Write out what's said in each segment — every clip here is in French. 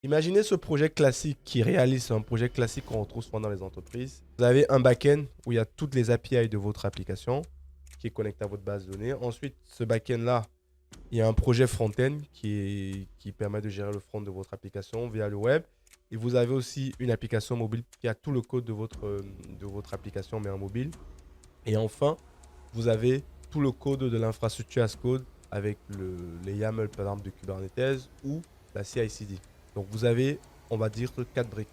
Imaginez ce projet classique qui réalise un projet classique qu'on retrouve souvent dans les entreprises. Vous avez un back-end où il y a toutes les API de votre application qui est connecté à votre base de données. Ensuite, ce back-end-là, il y a un projet front-end qui permet de gérer le front de votre application via le web. Et vous avez aussi une application mobile qui a tout le code de votre application, mais en mobile. Et enfin, vous avez tout le code de l'infrastructure as code avec les YAML, par exemple, de Kubernetes ou la CI/CD. Donc, vous avez, on va dire, 4 briques.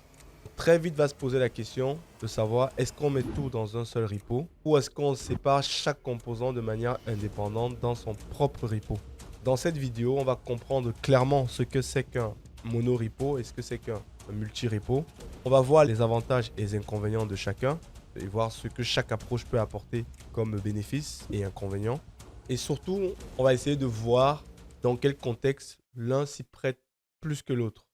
Très vite va se poser la question de savoir est-ce qu'on met tout dans un seul repo ou est-ce qu'on sépare chaque composant de manière indépendante dans son propre repo. Dans cette vidéo, on va comprendre clairement ce que c'est qu'un monorepo et ce que c'est qu'un multi-repo. On va voir les avantages et les inconvénients de chacun et voir ce que chaque approche peut apporter comme bénéfices et inconvénients. Et surtout, on va essayer de voir dans quel contexte l'un s'y prête plus que l'autre.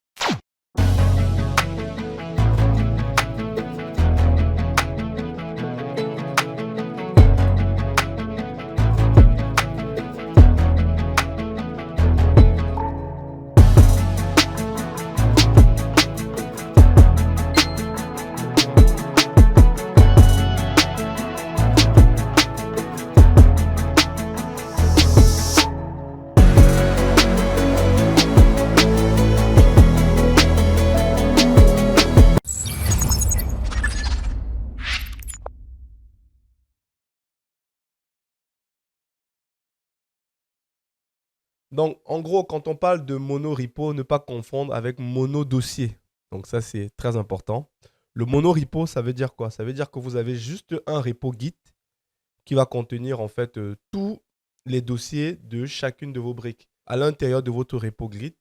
Donc, en gros, quand on parle de monorepo, ne pas confondre avec monodossier. Donc, ça, c'est très important. Le monorepo, ça veut dire quoi? Ça veut dire que vous avez juste un repo Git qui va contenir en fait tous les dossiers de chacune de vos briques. À l'intérieur de votre repo Git,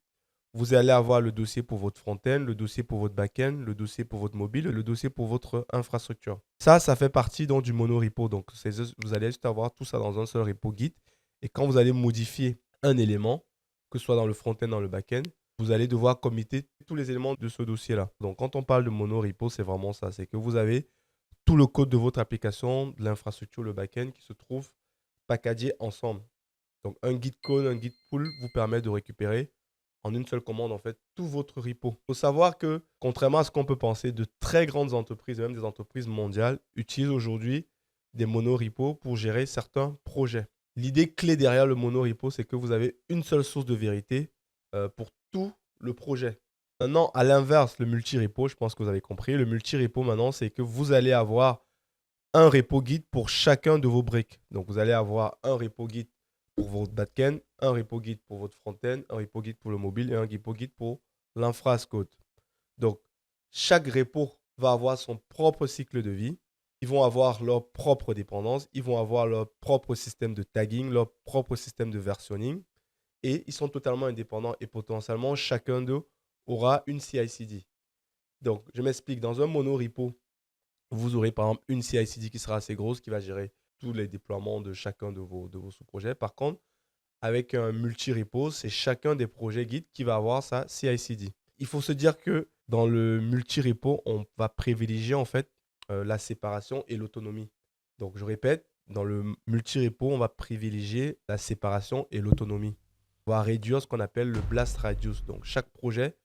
vous allez avoir le dossier pour votre front-end, le dossier pour votre back-end, le dossier pour votre mobile, le dossier pour votre infrastructure. Ça fait partie donc du monorepo. Donc, vous allez juste avoir tout ça dans un seul repo Git. Et quand vous allez modifier un élément, que ce soit dans le front-end, dans le back-end, vous allez devoir committer tous les éléments de ce dossier-là. Donc, quand on parle de monorepo, c'est vraiment ça. C'est que vous avez tout le code de votre application, de l'infrastructure, le back-end qui se trouve packagé ensemble. Donc, un git clone, un git pull vous permet de récupérer en une seule commande, en fait, tout votre repo. Il faut savoir que, contrairement à ce qu'on peut penser, de très grandes entreprises, même des entreprises mondiales, utilisent aujourd'hui des monorepos pour gérer certains projets. L'idée clé derrière le monorepo, c'est que vous avez une seule source de vérité pour tout le projet. Maintenant, à l'inverse, le multi-repo, je pense que vous avez compris. Le multi-repo, maintenant, c'est que vous allez avoir un repo Git pour chacun de vos briques. Donc, vous allez avoir un repo Git pour votre backend, un repo Git pour votre front-end, un repo Git pour le mobile et un repo Git pour l'infra as code. Donc, chaque repo va avoir son propre cycle de vie. Ils vont avoir leur propre dépendance, ils vont avoir leur propre système de tagging, leur propre système de versionning et ils sont totalement indépendants et potentiellement chacun d'eux aura une CI/CD. Donc, je m'explique. Dans un monorepo, vous aurez par exemple une CI/CD qui sera assez grosse qui va gérer tous les déploiements de chacun de vos sous-projets. Par contre, avec un multi-repo, c'est chacun des projets Git qui va avoir sa CI/CD. Il faut se dire que dans le multi-repo, on va privilégier en fait la séparation et l'autonomie. Donc, je répète, dans le multi-repo, on va privilégier la séparation et l'autonomie. On va réduire ce qu'on appelle le blast radius. Donc, chaque projet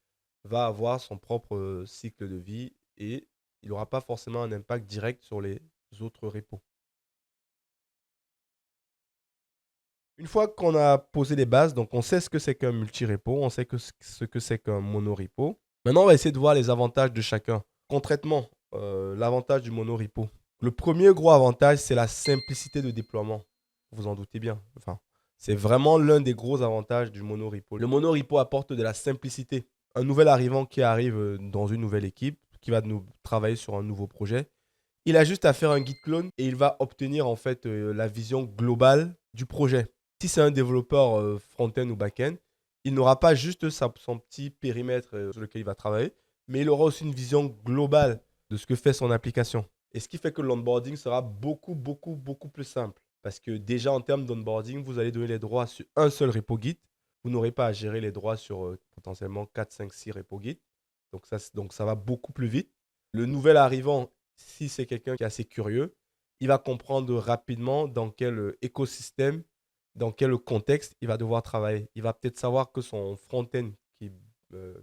va avoir son propre cycle de vie et il n'aura pas forcément un impact direct sur les autres repos. Une fois qu'on a posé les bases, donc on sait ce que c'est qu'un multi-repo, on sait ce que c'est qu'un monorepo. Maintenant, on va essayer de voir les avantages de chacun. Concrètement, l'avantage du monorepo. Le premier gros avantage, c'est la simplicité de déploiement. Vous en doutez bien. Enfin, c'est vraiment l'un des gros avantages du monorepo. Le monorepo apporte de la simplicité. Un nouvel arrivant qui arrive dans une nouvelle équipe, qui va nous travailler sur un nouveau projet, il a juste à faire un git clone et il va obtenir en fait la vision globale du projet. Si c'est un développeur front-end ou back-end, il n'aura pas juste son petit périmètre sur lequel il va travailler, mais il aura aussi une vision globale de ce que fait son application. Et ce qui fait que l'onboarding sera beaucoup plus simple. Parce que déjà en termes d'onboarding, vous allez donner les droits sur un seul repo Git. Vous n'aurez pas à gérer les droits sur potentiellement 4, 5, 6 repos Git. Donc ça va beaucoup plus vite. Le nouvel arrivant, si c'est quelqu'un qui est assez curieux, il va comprendre rapidement dans quel écosystème, dans quel contexte il va devoir travailler. Il va peut-être savoir que son front-end, qui est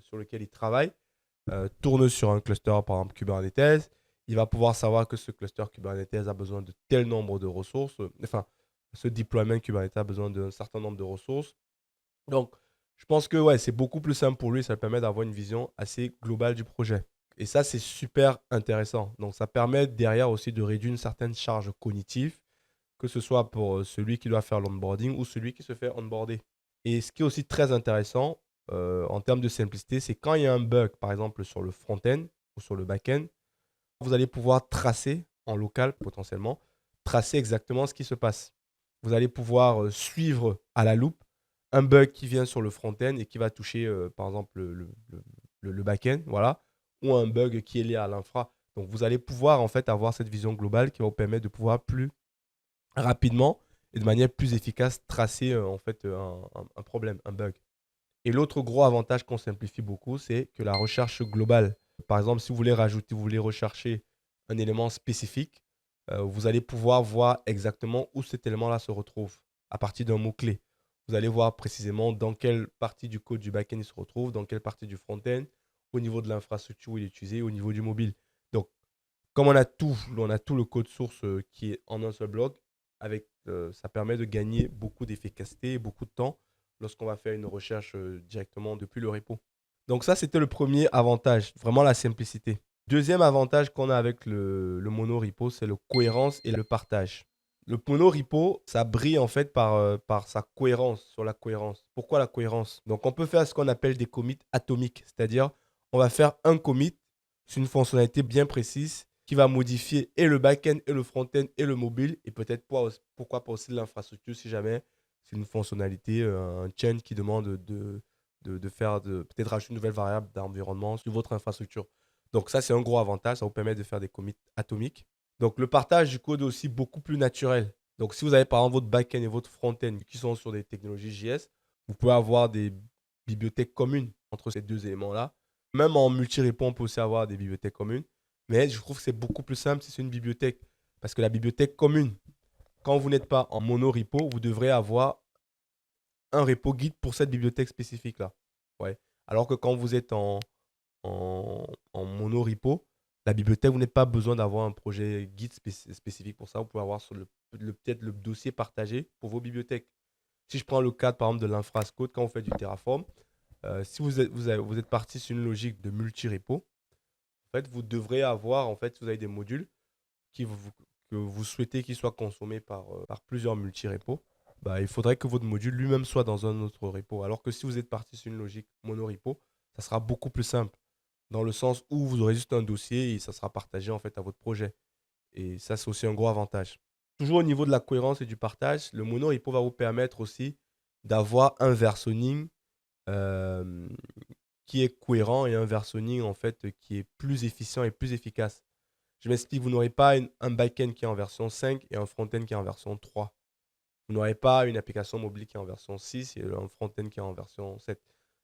sur lequel il travaille tourne sur un cluster, par exemple Kubernetes. Il va pouvoir savoir que ce cluster Kubernetes a besoin de tel nombre de ressources. Enfin, ce deployment Kubernetes a besoin d'un certain nombre de ressources. Donc, je pense que ouais, c'est beaucoup plus simple pour lui. Ça lui permet d'avoir une vision assez globale du projet. Et ça, c'est super intéressant. Donc, ça permet derrière aussi de réduire une certaine charge cognitive, que ce soit pour celui qui doit faire l'onboarding ou celui qui se fait onboarder. Et ce qui est aussi très intéressant en termes de simplicité, c'est quand il y a un bug, par exemple sur le front-end ou sur le back-end, vous allez pouvoir tracer en local potentiellement, tracer exactement ce qui se passe. Vous allez pouvoir suivre à la loupe un bug qui vient sur le front-end et qui va toucher par exemple le back-end, voilà, ou un bug qui est lié à l'infra. Donc vous allez pouvoir en fait avoir cette vision globale qui va vous permettre de pouvoir plus rapidement et de manière plus efficace tracer en fait un problème, un bug. Et l'autre gros avantage qu'on simplifie beaucoup, c'est que la recherche globale, par exemple, si vous voulez rajouter, vous voulez rechercher un élément spécifique, vous allez pouvoir voir exactement où cet élément-là se retrouve à partir d'un mot-clé. Vous allez voir précisément dans quelle partie du code du back-end il se retrouve, dans quelle partie du front-end, au niveau de l'infrastructure où il est utilisé, au niveau du mobile. Donc, comme on a tout le code source qui est en un seul bloc, ça permet de gagner beaucoup d'efficacité et beaucoup de temps lorsqu'on va faire une recherche directement depuis le repo. Donc ça, c'était le premier avantage, vraiment la simplicité. Deuxième avantage qu'on a avec le monorepo, c'est la cohérence et le partage. Le monorepo, ça brille en fait par sa cohérence, sur la cohérence. Pourquoi la cohérence? Donc on peut faire ce qu'on appelle des commits atomiques, c'est-à-dire on va faire un commit sur une fonctionnalité bien précise qui va modifier et le back-end et le front-end et le mobile et peut-être pourquoi pas aussi l'infrastructure si jamais c'est une fonctionnalité, un change qui demande de faire peut-être rajouter une nouvelle variable d'environnement sur votre infrastructure. Donc ça, c'est un gros avantage. Ça vous permet de faire des commits atomiques. Donc le partage du code est aussi beaucoup plus naturel. Donc si vous avez par exemple votre back-end et votre front-end qui sont sur des technologies JS, vous pouvez avoir des bibliothèques communes entre ces deux éléments-là. Même en multi-repo, on peut aussi avoir des bibliothèques communes. Mais je trouve que c'est beaucoup plus simple si c'est une bibliothèque. Parce que la bibliothèque commune, quand vous n'êtes pas en mono-repo, vous devrez avoir un repo guide pour cette bibliothèque spécifique-là. Ouais. Alors que quand vous êtes en mono-repo, la bibliothèque, vous n'avez pas besoin d'avoir un projet guide spécifique pour ça. Vous pouvez avoir sur peut-être le dossier partagé pour vos bibliothèques. Si je prends le cadre, par exemple, de l'infrascode, quand vous faites du Terraform, si vous êtes parti sur une logique de multi-repo, en fait, vous devrez avoir, en fait, si vous avez des modules que vous souhaitez qu'ils soient consommés par plusieurs multi-repos, bah, il faudrait que votre module lui-même soit dans un autre repo. Alors que si vous êtes parti sur une logique mono-repo, ça sera beaucoup plus simple, dans le sens où vous aurez juste un dossier et ça sera partagé en fait à votre projet. Et ça, c'est aussi un gros avantage. Toujours au niveau de la cohérence et du partage, le mono-repo va vous permettre aussi d'avoir un versionning euh, qui est cohérent et un versionning en fait qui est plus efficient et plus efficace. Je m'explique, vous n'aurez pas un back-end qui est en version 5 et un front-end qui est en version 3. Vous n'aurez pas une application mobile qui est en version 6 et un front-end qui est en version 7.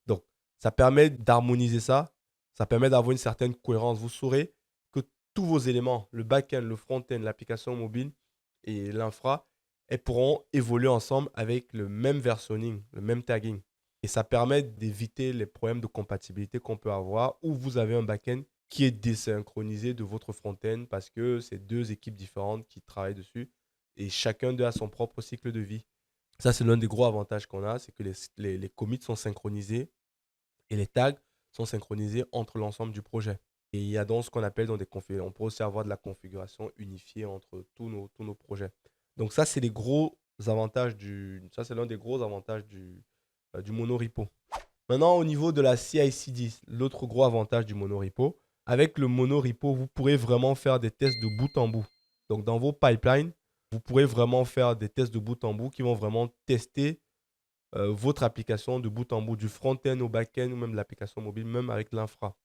Donc, ça permet d'harmoniser ça. Ça permet d'avoir une certaine cohérence. Vous saurez que tous vos éléments, le back-end, le front-end, l'application mobile et l'infra, elles pourront évoluer ensemble avec le même versionning, le même tagging. Et ça permet d'éviter les problèmes de compatibilité qu'on peut avoir où vous avez un back-end qui est désynchronisé de votre front-end parce que c'est deux équipes différentes qui travaillent dessus et chacun d'eux a son propre cycle de vie. Ça, c'est l'un des gros avantages qu'on a, c'est que les commits sont synchronisés et les tags sont synchronisés entre l'ensemble du projet. Et il y a donc ce qu'on appelle dans des configurations. On peut aussi avoir de la configuration unifiée entre tous nos projets. Donc ça, c'est les gros avantages ça, c'est l'un des gros avantages du monorepo. Maintenant, au niveau de la CI/CD, l'autre gros avantage du monorepo, avec le monorepo, vous pourrez vraiment faire des tests de bout en bout. Donc, dans vos pipelines, vous pourrez vraiment faire des tests de bout en bout qui vont vraiment tester votre application de bout en bout, du front-end au back-end ou même de l'application mobile, même avec l'infra.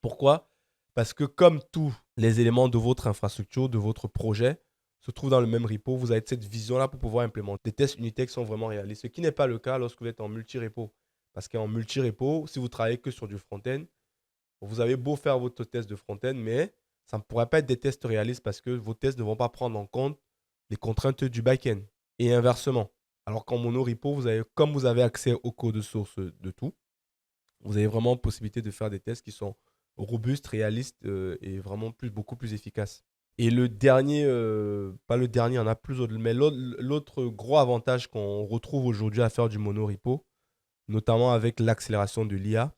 Pourquoi? Parce que comme tous les éléments de votre infrastructure, de votre projet, se trouvent dans le même repo, vous avez cette vision-là pour pouvoir implémenter des tests unitaires qui sont vraiment réalistes. Ce qui n'est pas le cas lorsque vous êtes en multi-repo. Parce qu'en multi-repo, si vous travaillez que sur du front-end, vous avez beau faire votre test de front-end, mais ça ne pourrait pas être des tests réalistes parce que vos tests ne vont pas prendre en compte les contraintes du back-end. Et inversement. Alors qu'en monorepo, comme vous avez accès au code source de tout, Vous avez vraiment possibilité de faire des tests qui sont robustes, réalistes et vraiment beaucoup plus efficaces. Et le dernier, pas le dernier, il y en a plus d'autres, mais l'autre gros avantage qu'on retrouve aujourd'hui à faire du monorepo, notamment avec l'accélération de l'IA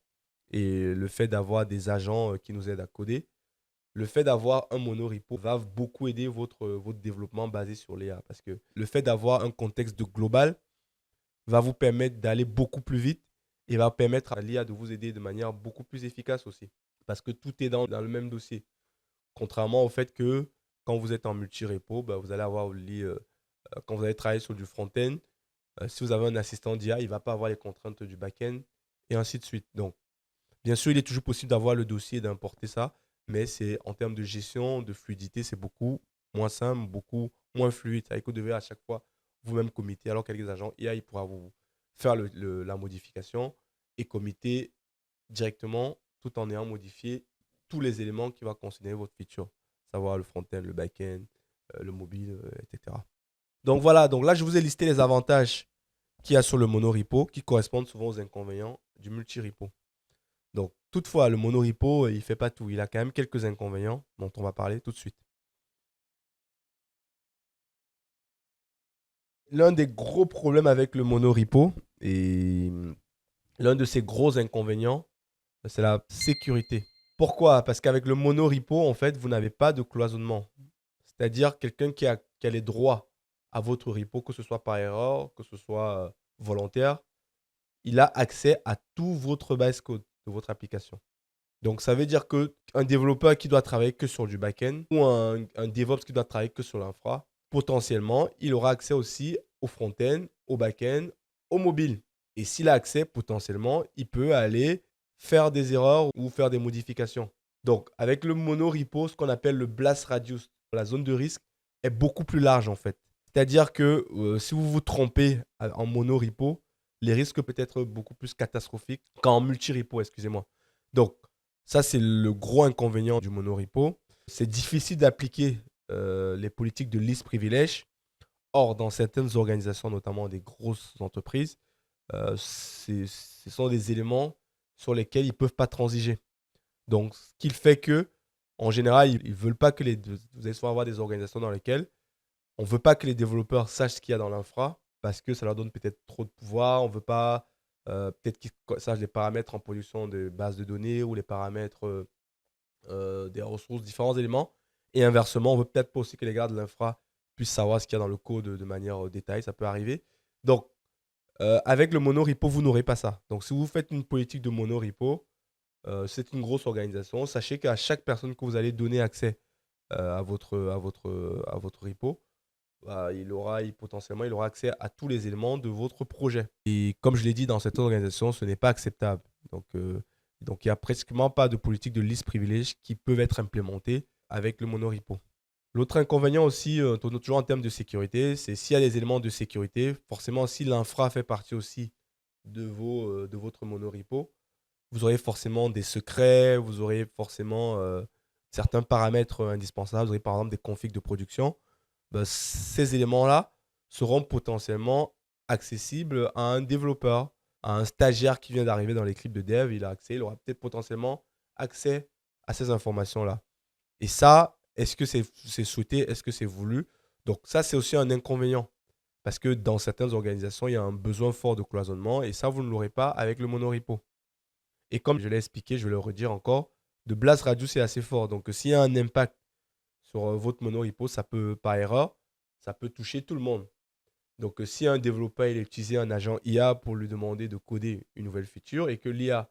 et le fait d'avoir des agents qui nous aident à coder, le fait d'avoir un monorepo va beaucoup aider votre développement basé sur l'IA. Parce que le fait d'avoir un contexte global va vous permettre d'aller beaucoup plus vite et va permettre à l'IA de vous aider de manière beaucoup plus efficace aussi. Parce que tout est dans le même dossier. Contrairement au fait que quand vous êtes en multi-repo, bah, vous allez avoir quand vous allez travailler sur du front-end, si vous avez un assistant d'IA, il ne va pas avoir les contraintes du back-end et ainsi de suite. Donc, bien sûr, il est toujours possible d'avoir le dossier et d'importer ça, mais c'est en termes de gestion, de fluidité, c'est beaucoup moins simple, beaucoup moins fluide. C'est-à-dire que vous devez à chaque fois vous-même committer, alors qu'avec les agents IA, il pourra vous faire la modification et committer directement tout en ayant modifié tous les éléments qui vont considérer votre feature, savoir le front-end, le back-end, le mobile, etc. Donc voilà, donc là, je vous ai listé les avantages qu'il y a sur le monorepo qui correspondent souvent aux inconvénients du multi-repo. Donc, toutefois, le monorepo, il ne fait pas tout. Il a quand même quelques inconvénients dont on va parler tout de suite. L'un des gros problèmes avec le monorepo et l'un de ses gros inconvénients, c'est la sécurité. Pourquoi? Parce qu'avec le monorepo, en fait, vous n'avez pas de cloisonnement. C'est-à-dire quelqu'un qui a les droits à votre repo, que ce soit par erreur, que ce soit volontaire, il a accès à tout votre base code de votre application. Donc, ça veut dire qu'un développeur qui doit travailler que sur du back-end ou un DevOps qui doit travailler que sur l'infra, potentiellement, il aura accès aussi au front-end, au back-end, au mobile. Et s'il a accès, potentiellement, il peut aller faire des erreurs ou faire des modifications. Donc, avec le monorepo, ce qu'on appelle le blast radius, la zone de risque est beaucoup plus large en fait. C'est-à-dire que si vous vous trompez en monorepo, les risques peuvent être beaucoup plus catastrophiques qu'en multi-repo, excusez-moi. Donc, ça, c'est le gros inconvénient du monorepo. C'est difficile d'appliquer les politiques de least privilege. Or, dans certaines organisations, notamment des grosses entreprises, ce sont des éléments sur lesquels ils ne peuvent pas transiger. Donc, ce qui fait que, en général, ils ne veulent pas que vous allez souvent avoir des organisations dans lesquelles on ne veut pas que les développeurs sachent ce qu'il y a dans l'infra parce que ça leur donne peut-être trop de pouvoir. On ne veut pas peut-être qu'ils sachent les paramètres en production de bases de données ou les paramètres des ressources, différents éléments. Et inversement, on veut peut-être pas aussi que les gars de l'infra puissent savoir ce qu'il y a dans le code de manière détaillée. Ça peut arriver. Donc, avec le monorepo, vous n'aurez pas ça. Donc, si vous faites une politique de monorepo, c'est une grosse organisation. Sachez qu'à chaque personne que vous allez donner accès à votre repo, bah, potentiellement, il aura accès à tous les éléments de votre projet. Et comme je l'ai dit, dans cette organisation, ce n'est pas acceptable. Donc, il n'y a pratiquement pas de politique de liste privilège qui peuvent être implémentées avec le monorepo. L'autre inconvénient aussi, toujours en termes de sécurité, c'est s'il y a des éléments de sécurité, forcément, si l'infra fait partie aussi de votre monorepo, vous aurez forcément des secrets, vous aurez forcément certains paramètres indispensables, vous aurez par exemple des configs de production. Ben, ces éléments-là seront potentiellement accessibles à un développeur, à un stagiaire qui vient d'arriver dans l'équipe de dev. Il aura peut-être potentiellement accès à ces informations-là. Et ça, est-ce que c'est souhaité? Est-ce que c'est voulu? Donc ça, c'est aussi un inconvénient. Parce que dans certaines organisations, il y a un besoin fort de cloisonnement et ça, vous ne l'aurez pas avec le monorepo. Et comme je l'ai expliqué, je vais le redire encore, de blast radius est assez fort. Donc, s'il y a un impact sur votre monorepo, ça peut, par erreur, ça peut toucher tout le monde. Donc, si un développeur il a utilisé un agent IA pour lui demander de coder une nouvelle feature et que l'IA,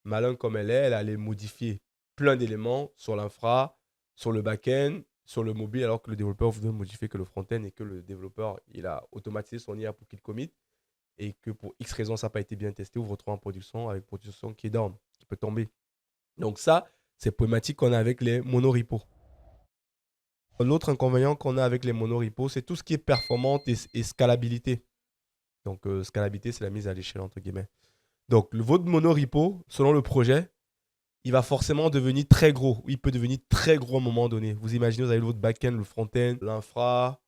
malin comme elle allait modifier plein d'éléments sur l'infra, sur le back-end, sur le mobile, alors que le développeur voudrait modifier que le front-end et que le développeur il a automatisé son IA pour qu'il commit et que pour X raisons, ça n'a pas été bien testé, vous vous retrouvez en production avec production qui est down, qui peut tomber. Donc ça, c'est problématique qu'on a avec les monorepos. L'autre inconvénient qu'on a avec les monorepos, c'est tout ce qui est performance et scalabilité. Donc scalabilité, c'est la mise à l'échelle, entre guillemets. Donc votre monorepo, selon le projet, il va forcément devenir très gros. Il peut devenir très gros à un moment donné. Vous imaginez, vous avez votre back-end, le front-end, l'infra,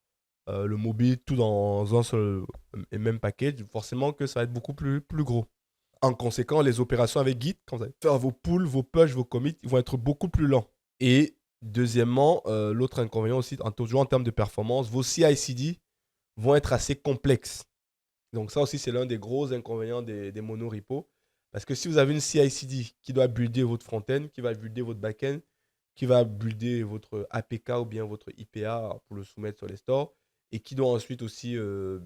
le mobile, tout dans un seul et même package. Forcément que ça va être beaucoup plus gros. En conséquent, les opérations avec Git, quand vous allez faire vos pulls, vos push, vos commits, ils vont être beaucoup plus lents. Et deuxièmement, l'autre inconvénient aussi, toujours en termes de performance, vos CI/CD vont être assez complexes. Donc ça aussi, c'est l'un des gros inconvénients des monorepos. Parce que si vous avez une CI/CD qui doit builder votre front-end, qui va builder votre back-end, qui va builder votre APK ou bien votre IPA pour le soumettre sur les stores, et qui doit ensuite aussi euh,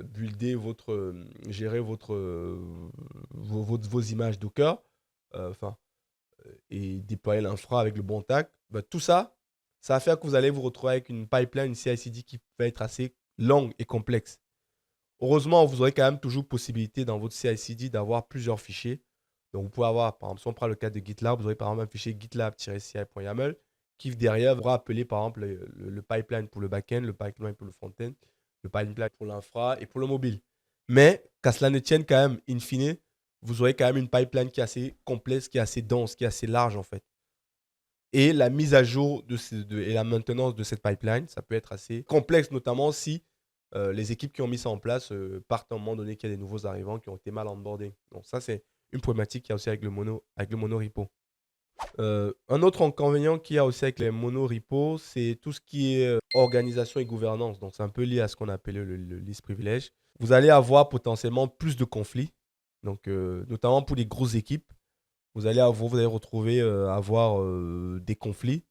builder gérer vos images Docker, enfin, et déployer l'infra avec le bon tag, bah, tout ça, ça va faire que vous allez vous retrouver avec une pipeline, une CI/CD qui va être assez longue et complexe. Heureusement, vous aurez quand même toujours possibilité dans votre CI/CD d'avoir plusieurs fichiers. Donc, vous pouvez avoir, par exemple, si on prend le cas de GitLab, vous aurez par exemple un fichier gitlab-ci.yaml qui derrière va appeler par exemple le pipeline pour le backend, le pipeline pour le front-end, le pipeline pour l'infra et pour le mobile. Mais qu'à cela ne tienne quand même, in fine, vous aurez quand même une pipeline qui est assez complexe, qui est assez dense, qui est assez large en fait. Et la mise à jour et la maintenance de cette pipeline, ça peut être assez complexe, notamment si les équipes qui ont mis ça en place partent à un moment donné qu'il y a des nouveaux arrivants qui ont été mal onboardés. Donc ça, c'est une problématique qu'il y a aussi avec le monorepo. Un autre inconvénient qu'il y a aussi avec les monorepos, c'est tout ce qui est organisation et gouvernance. Donc c'est un peu lié à ce qu'on appelle le list privilège. Vous allez avoir potentiellement plus de conflits, donc notamment pour les grosses équipes. Vous allez retrouver avoir des conflits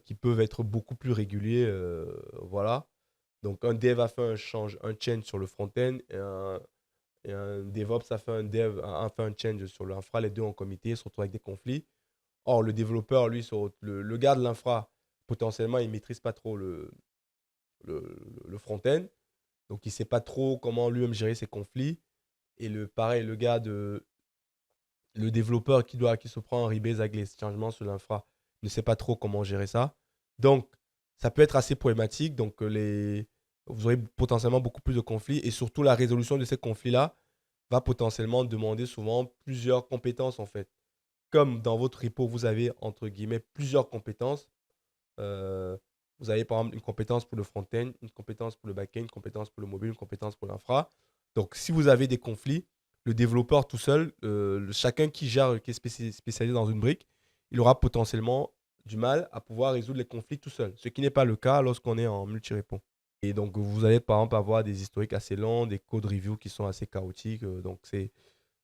qui peuvent être beaucoup plus réguliers. Voilà. Donc, un dev a fait un change sur le front-end et un DevOps a fait a fait un change sur l'infra. Les deux en comité se retrouvent avec des conflits. Or, le développeur, lui, le gars de l'infra, potentiellement, il ne maîtrise pas trop le front-end. Donc, il ne sait pas trop comment lui-même gérer ses conflits. Et pareil, le développeur qui se prend un rebase avec les changements sur l'infra ne sait pas trop comment gérer ça. Donc, ça peut être assez problématique. Donc, vous aurez potentiellement beaucoup plus de conflits. Et surtout, la résolution de ces conflits-là va potentiellement demander souvent plusieurs compétences, en fait. Comme dans votre repo, vous avez, entre guillemets, plusieurs compétences. euh, vous avez, par exemple, une compétence pour le front-end, une compétence pour le back-end, une compétence pour le mobile, une compétence pour l'infra. Donc, si vous avez des conflits, le développeur tout seul, chacun qui est spécialisé dans une brique, il aura potentiellement du mal à pouvoir résoudre les conflits tout seul. Ce qui n'est pas le cas lorsqu'on est en multi-repo. Et donc, vous allez par exemple avoir des historiques assez longs, des code reviews qui sont assez chaotiques. Donc, c'est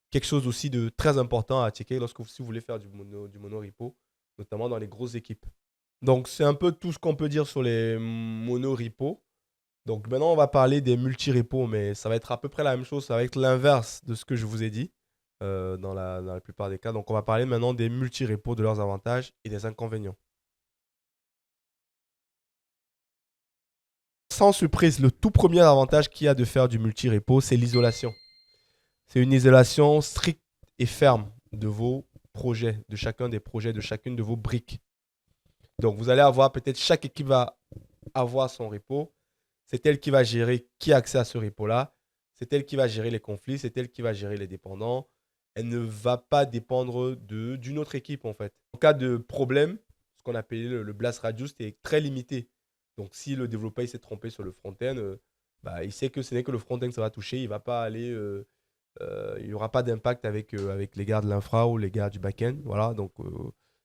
quelque chose aussi de très important à checker si vous voulez faire du mono-repo, notamment dans les grosses équipes. Donc, c'est un peu tout ce qu'on peut dire sur les mono-repos. Donc, maintenant, on va parler des multi-repos, mais ça va être à peu près la même chose. Ça va être l'inverse de ce que je vous ai dit dans la plupart des cas. Donc, on va parler maintenant des multi-repos, de leurs avantages et des inconvénients. Sans surprise, le tout premier avantage qu'il y a de faire du multi-repo, c'est l'isolation. C'est une isolation stricte et ferme de vos projets, de chacun des projets, de chacune de vos briques. Donc, vous allez avoir peut-être chaque équipe va avoir son repo. C'est elle qui va gérer qui a accès à ce repo-là. C'est elle qui va gérer les conflits. C'est elle qui va gérer les dépendants. Elle ne va pas dépendre d'une autre équipe, en fait. En cas de problème, ce qu'on appelle le blast radius est très limité. Donc, si le développeur s'est trompé sur le front-end, bah, il sait que ce n'est que le front-end que ça va toucher. Il ne va pas aller il n'y aura pas d'impact avec les gars de l'infra ou les gars du back-end. Voilà, donc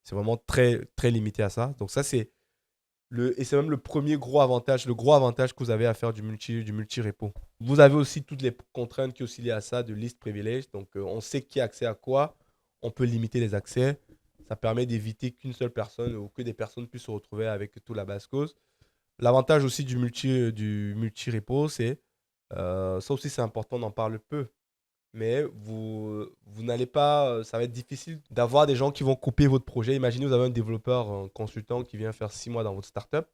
c'est vraiment très, très limité à ça. Donc ça, et c'est même le premier gros avantage, le gros avantage que vous avez à faire du multi-repo. Vous avez aussi toutes les contraintes qui sont aussi liées à ça, de list privilège. Donc on sait qui a accès à quoi, on peut limiter les accès. Ça permet d'éviter qu'une seule personne ou que des personnes puissent se retrouver avec toute la base cause. L'avantage aussi du multi-repo, c'est, ça aussi c'est important, on en parle peu, mais vous n'allez pas, ça va être difficile d'avoir des gens qui vont couper votre projet. Imaginez, vous avez un développeur, un consultant qui vient faire 6 mois dans votre startup.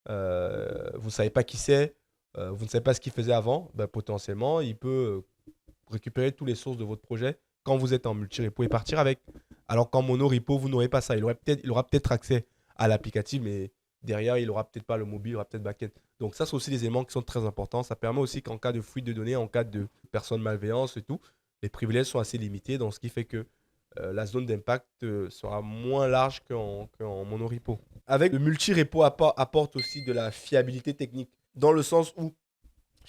Vous ne savez pas qui c'est, vous ne savez pas ce qu'il faisait avant. Ben, potentiellement, il peut récupérer toutes les sources de votre projet quand vous êtes en multi-repo et partir avec. Alors qu'en mono-repo, vous n'aurez pas ça. Il aura peut-être accès à l'applicatif, mais derrière, il n'aura peut-être pas le mobile, il aura peut-être backend. Donc ça, c'est aussi des éléments qui sont très importants. Ça permet aussi qu'en cas de fuite de données, en cas de personnes malveillantes et tout, les privilèges sont assez limités. Donc ce qui fait que la zone d'impact sera moins large qu'en monorepo. Avec le multi-repo apporte aussi de la fiabilité technique, dans le sens où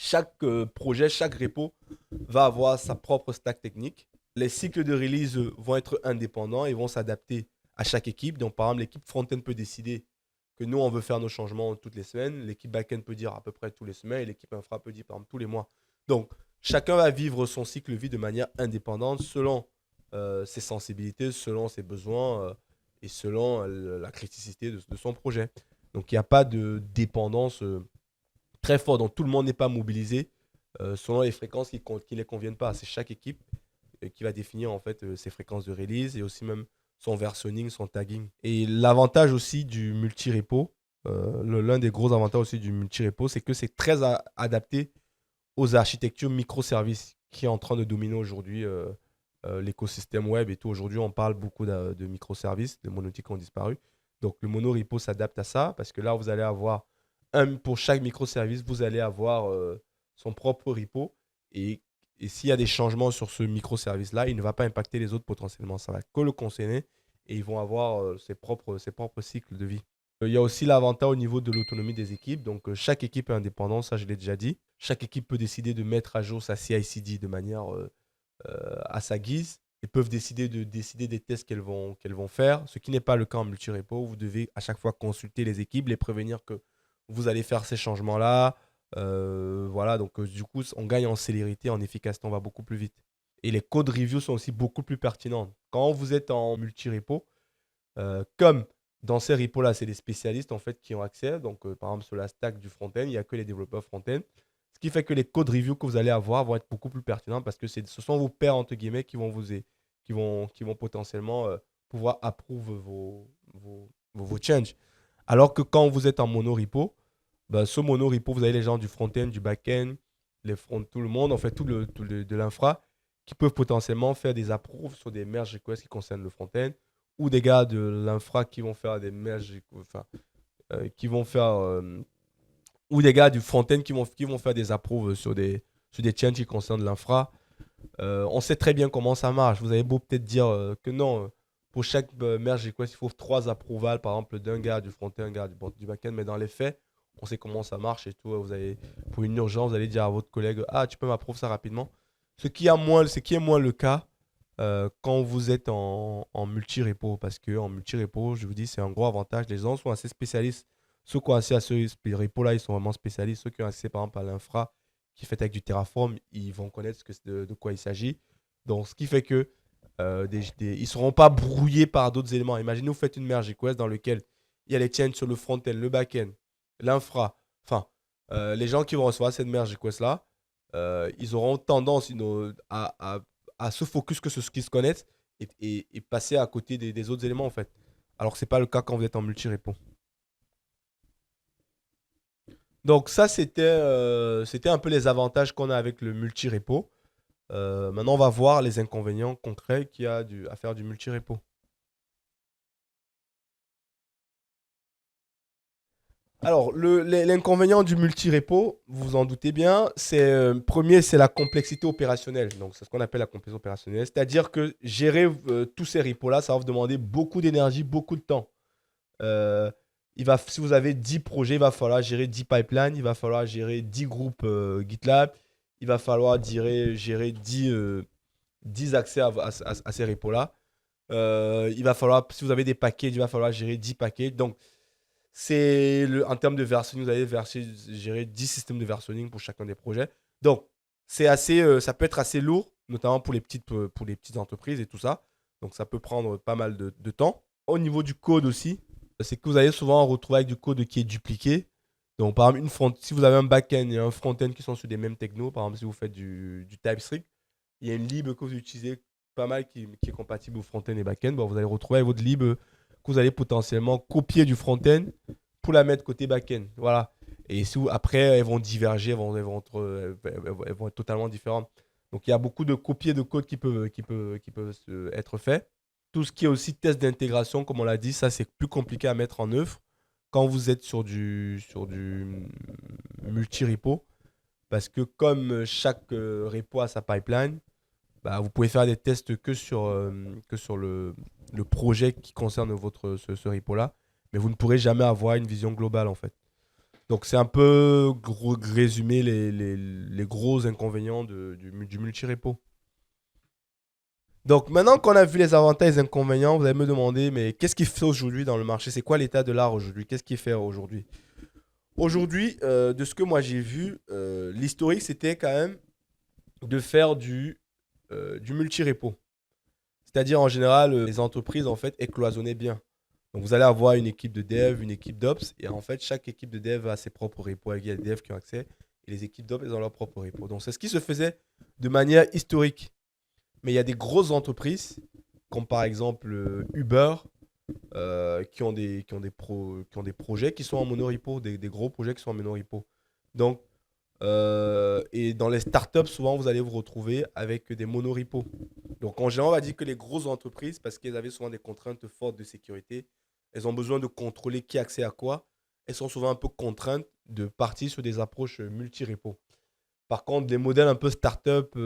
Chaque projet, chaque repo va avoir sa propre stack technique. Les cycles de release vont être indépendants et vont s'adapter à chaque équipe. Donc, par exemple, l'équipe front-end peut décider que nous, on veut faire nos changements toutes les semaines. L'équipe back-end peut dire à peu près tous les semaines et l'équipe infra peut dire, par exemple, tous les mois. Donc, chacun va vivre son cycle de vie de manière indépendante selon ses sensibilités, selon ses besoins et selon la criticité de son projet. Donc, il n'y a pas de dépendance très forte. Donc, tout le monde n'est pas mobilisé selon les fréquences qui ne les conviennent pas. C'est chaque équipe qui va définir en fait ses fréquences de release et aussi même son versionning, son tagging. Et l'avantage aussi du multi-repo, l'un des gros avantages aussi du multi-repo, c'est que c'est très adapté aux architectures microservices qui est en train de dominer aujourd'hui l'écosystème web et tout. Aujourd'hui, on parle beaucoup de microservices, de monolithiques qui ont disparu. Donc, le monorepo s'adapte à ça parce que là, vous allez avoir pour chaque microservice, vous allez avoir son propre repo et, s'il y a des changements sur ce microservice-là, il ne va pas impacter les autres potentiellement. Ça va que le concerner et ils vont avoir ses propres cycles de vie. Il y a aussi l'avantage au niveau de l'autonomie des équipes. Donc, chaque équipe est indépendante, ça je l'ai déjà dit. Chaque équipe peut décider de mettre à jour sa CI/CD de manière à sa guise. Ils peuvent décider des tests qu'elles vont faire, ce qui n'est pas le cas en multi-repo. Vous devez à chaque fois consulter les équipes, les prévenir que vous allez faire ces changements-là. Voilà, donc du coup, on gagne en célérité, en efficacité, on va beaucoup plus vite. Et les code reviews sont aussi beaucoup plus pertinents. Quand vous êtes en multi-repo, comme dans ces repos-là, c'est des spécialistes en fait qui ont accès. Donc, par exemple, sur la stack du front-end, il n'y a que les développeurs front-end. Ce qui fait que les code reviews que vous allez avoir vont être beaucoup plus pertinents parce que ce sont vos pairs, entre guillemets, qui vont potentiellement pouvoir approuver vos changes. Alors que quand vous êtes en mono-repo, bah, ce mono-repo, vous avez les gens du front-end, du back-end, tout le monde, en fait, de l'infra, qui peuvent potentiellement faire des approuves sur des merge requests qui concernent le front-end, ou des gars de l'infra qui vont faire des merge, enfin, qui vont faire, ou des gars du front-end qui vont faire des approuves sur des changes qui concernent l'infra. On sait très bien comment ça marche. Vous avez beau peut-être dire que non, pour chaque merge request, il faut 3 approvals, par exemple, d'un gars du front-end, un gars du back-end, mais dans les faits, on sait comment ça marche et tout. Vous avez, pour une urgence, vous allez dire à votre collègue, ah, tu peux m'approuver ça rapidement. Ce qui est moins le cas quand vous êtes en multi-repo, parce que en multi-repo, je vous dis, c'est un gros avantage. Les gens sont assez spécialistes. Ceux qui ont accès à ce repo-là, ils sont vraiment spécialistes. Ceux qui ont accès, par exemple, à l'infra, qui est fait avec du Terraform, ils vont connaître de quoi il s'agit. Donc, ce qui fait que ils ne seront pas brouillés par d'autres éléments. Imaginez, vous faites une merge request dans laquelle il y a les chains sur le front-end, le back-end, l'infra. Enfin, les gens qui vont recevoir cette merge request-là, ils auront tendance à se focus que sur ce qu'ils se connaissent et passer à côté des autres éléments, en fait. Alors que ce n'est pas le cas quand vous êtes en multi-repo. Donc ça, c'était un peu les avantages qu'on a avec le multi-repo. Maintenant, on va voir les inconvénients concrets qu'il y a à faire du multi-repo. Alors, l'inconvénient du multi-repo, vous vous en doutez bien, premier, c'est la complexité opérationnelle. Donc, c'est ce qu'on appelle la complexité opérationnelle. C'est-à-dire que gérer tous ces repos-là, ça va vous demander beaucoup d'énergie, beaucoup de temps. Euh, si vous avez 10 projets, il va falloir gérer 10 pipelines, il va falloir gérer 10 groupes GitLab, il va falloir gérer 10 accès à ces repos-là. Il va falloir, si vous avez des paquets, il va falloir gérer 10 paquets. Donc, en termes de versionning, vous allez gérer 10 systèmes de versionning pour chacun des projets. Donc, ça peut être assez lourd, notamment pour les petites entreprises et tout ça. Donc, ça peut prendre pas mal de temps. Au niveau du code aussi, c'est que vous allez souvent retrouver avec du code qui est dupliqué. Donc, par exemple, si vous avez un back-end et un front-end qui sont sur des mêmes technos, par exemple, si vous faites du TypeScript, il y a une lib que vous utilisez pas mal qui est compatible au front-end et back-end. Bon, vous allez retrouver avec votre lib que vous allez potentiellement copier du front-end pour la mettre côté back-end. Voilà. Et après, elles vont diverger, elles vont être totalement différentes. Donc, il y a beaucoup de copier de code qui peuvent être faits. Tout ce qui est aussi test d'intégration, comme on l'a dit, ça, c'est plus compliqué à mettre en œuvre quand vous êtes sur du multi-repo. Parce que comme chaque repo a sa pipeline, bah, vous pouvez faire des tests que sur le projet qui concerne ce repo-là. Mais vous ne pourrez jamais avoir une vision globale, en fait. Donc, c'est un peu résumé les gros inconvénients du multi-repo. Donc, maintenant qu'on a vu les avantages et les inconvénients, vous allez me demander, mais qu'est-ce qui fait aujourd'hui dans le marché? C'est quoi l'état de l'art aujourd'hui? Qu'est-ce qui fait aujourd'hui? Aujourd'hui, de ce que moi j'ai vu, l'historique, c'était quand même de faire du multi-repo. C'est-à-dire, en général, les entreprises, en fait, elles cloisonnaient bien. Donc, vous allez avoir une équipe de dev, une équipe d'ops, et en fait, chaque équipe de dev a ses propres repos. Il y a des devs qui ont accès, et les équipes d'ops, elles ont leurs propres repos. Donc, c'est ce qui se faisait de manière historique. Mais il y a des grosses entreprises, comme par exemple Uber, qui ont des projets qui sont en monorepo, des gros projets qui sont en monorepo. Donc, et dans les startups, souvent, vous allez vous retrouver avec des monorepos. Donc, en général, on va dire que les grosses entreprises, parce qu'elles avaient souvent des contraintes fortes de sécurité, elles ont besoin de contrôler qui a accès à quoi. Elles sont souvent un peu contraintes de partir sur des approches multi-repos. Par contre, les modèles un peu startup,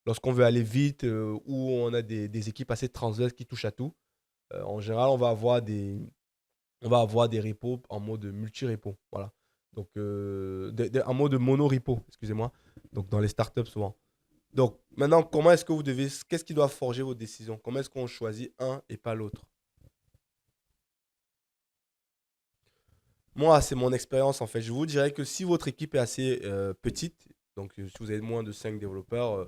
lorsqu'on veut aller vite, où on a des équipes assez transverses qui touchent à tout, en général, on va avoir des repos en mode multi-repo. Voilà. Donc, en mode mono-repo, excusez-moi. Donc, dans les startups, souvent. Donc, maintenant, qu'est-ce qui doit forger vos décisions? Comment est-ce qu'on choisit un et pas l'autre? Moi, c'est mon expérience, en fait. Je vous dirais que si votre équipe est assez petite, donc si vous avez moins de 5 développeurs,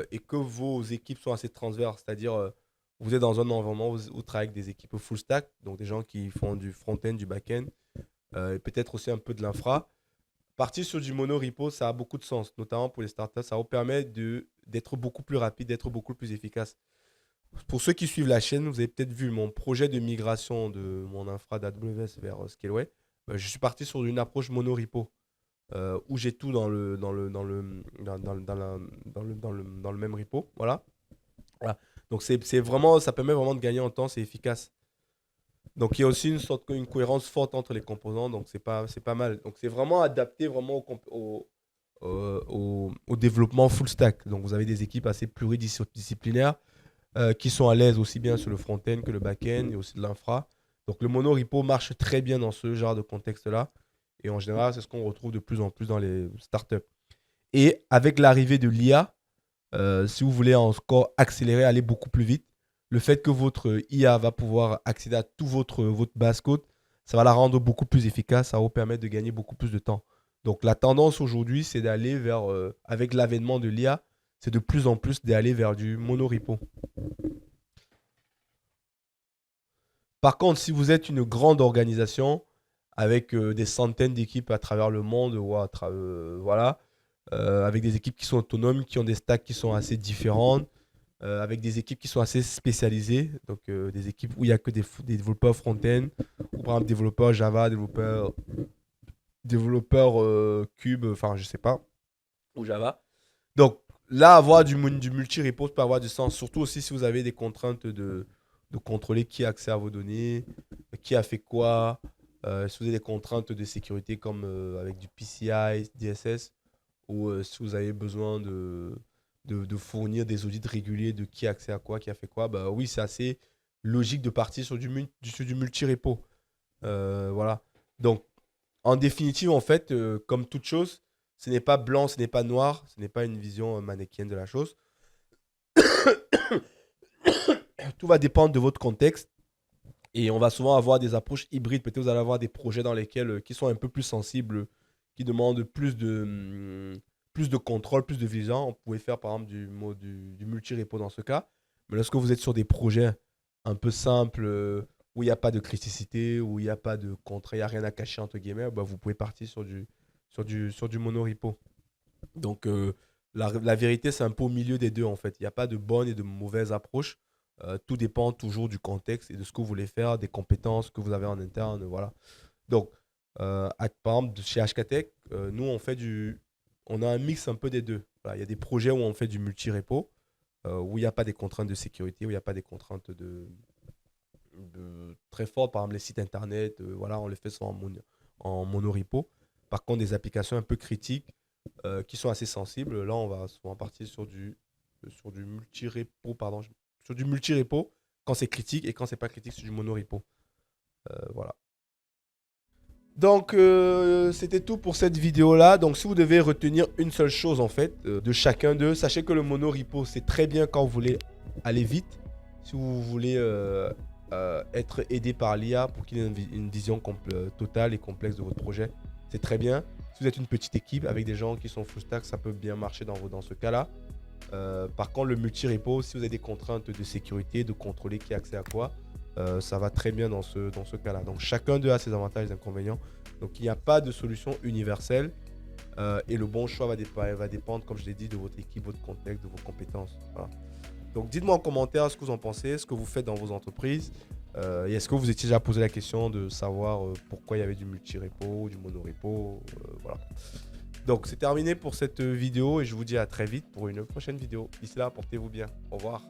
et que vos équipes sont assez transverses, c'est-à-dire vous êtes dans un environnement où vous travaillez avec des équipes full stack, donc des gens qui font du front-end, du back-end, et peut-être aussi un peu de l'infra. Partir sur du mono-repo, ça a beaucoup de sens, notamment pour les startups. Ça vous permet d'être beaucoup plus rapide, d'être beaucoup plus efficace. Pour ceux qui suivent la chaîne, vous avez peut-être vu mon projet de migration de mon infra d'AWS vers Scaleway. Je suis parti sur une approche mono-repo où j'ai tout dans le même repo. Voilà. Voilà. Donc c'est vraiment, ça permet vraiment de gagner en temps, c'est efficace. Donc il y a aussi une cohérence forte entre les composants, donc c'est pas mal. Donc c'est vraiment adapté vraiment au développement full stack. Donc vous avez des équipes assez pluridisciplinaires qui sont à l'aise aussi bien sur le front-end que le back-end et aussi de l'infra. Donc le mono-repo marche très bien dans ce genre de contexte-là. Et en général, c'est ce qu'on retrouve de plus en plus dans les startups. Et avec l'arrivée de l'IA, si vous voulez encore accélérer, aller beaucoup plus vite, le fait que votre IA va pouvoir accéder à tout votre base code, ça va la rendre beaucoup plus efficace, ça va vous permettre de gagner beaucoup plus de temps. Donc la tendance aujourd'hui, c'est d'aller vers, avec l'avènement de l'IA, c'est de plus en plus d'aller vers du monorepo. Par contre, si vous êtes une grande organisation avec des centaines d'équipes à travers le monde, ou voilà, avec des équipes qui sont autonomes, qui ont des stacks qui sont assez différentes, avec des équipes qui sont assez spécialisées, donc des équipes où il n'y a que des développeurs front-end, ou par exemple développeurs Java, développeurs Cube, enfin je sais pas, ou Java. Donc là, avoir du multi-repo peut avoir du sens, surtout aussi si vous avez des contraintes de contrôler qui a accès à vos données, qui a fait quoi, si vous avez des contraintes de sécurité comme avec du PCI, DSS, ou si vous avez besoin de fournir des audits réguliers de qui a accès à quoi, qui a fait quoi, bah oui, c'est assez logique de partir sur du multi-repo. Voilà. Donc, en définitive, en fait, comme toute chose, ce n'est pas blanc, ce n'est pas noir, ce n'est pas une vision manichéenne de la chose. Tout va dépendre de votre contexte. Et on va souvent avoir des approches hybrides. Peut-être vous allez avoir des projets dans lesquels qui sont un peu plus sensibles, qui demandent plus de contrôle, plus de vigilance. On pouvait faire par exemple du multi-repo dans ce cas. Mais lorsque vous êtes sur des projets un peu simples, où il n'y a pas de criticité, où il n'y a pas de contrat, il n'y a rien à cacher entre guillemets, bah, vous pouvez partir sur du mono-repo. Donc la vérité, c'est un peu au milieu des deux en fait. Il n'y a pas de bonne et de mauvaise approche. Tout dépend toujours du contexte et de ce que vous voulez faire, des compétences que vous avez en interne. Voilà. Donc, par exemple, chez HKTech, nous, on a un mix un peu des deux. Voilà, il y a des projets où on fait du multi-repo, où il n'y a pas des contraintes de sécurité, où il n'y a pas des contraintes très fortes. Par exemple, les sites internet, voilà, on les fait soit en monorepo. Par contre, des applications un peu critiques qui sont assez sensibles, là, on va souvent partir sur du multi-repo, pardon, sur du multi-repo quand c'est critique et quand c'est pas critique, sur du mono-repo. Voilà. Donc, c'était tout pour cette vidéo-là. Donc, si vous devez retenir une seule chose, en fait, de chacun d'eux, sachez que le monorepo, c'est très bien quand vous voulez aller vite. Si vous voulez être aidé par l'IA pour qu'il ait une vision totale et complexe de votre projet, c'est très bien. Si vous êtes une petite équipe avec des gens qui sont full stack, ça peut bien marcher dans ce cas-là. Par contre, le multi-repo, si vous avez des contraintes de sécurité, de contrôler qui a accès à quoi, ça va très bien dans ce cas-là. Donc, chacun d'eux a ses avantages et ses inconvénients. Donc, il n'y a pas de solution universelle. Et le bon choix va dépendre, comme je l'ai dit, de votre équipe, votre contexte, de vos compétences. Voilà. Donc, dites-moi en commentaire ce que vous en pensez, ce que vous faites dans vos entreprises. Et est-ce que vous étiez déjà posé la question de savoir pourquoi il y avait du multi-repo, du mono-repo, voilà. Donc, c'est terminé pour cette vidéo et je vous dis à très vite pour une prochaine vidéo. D'ici là, portez-vous bien. Au revoir.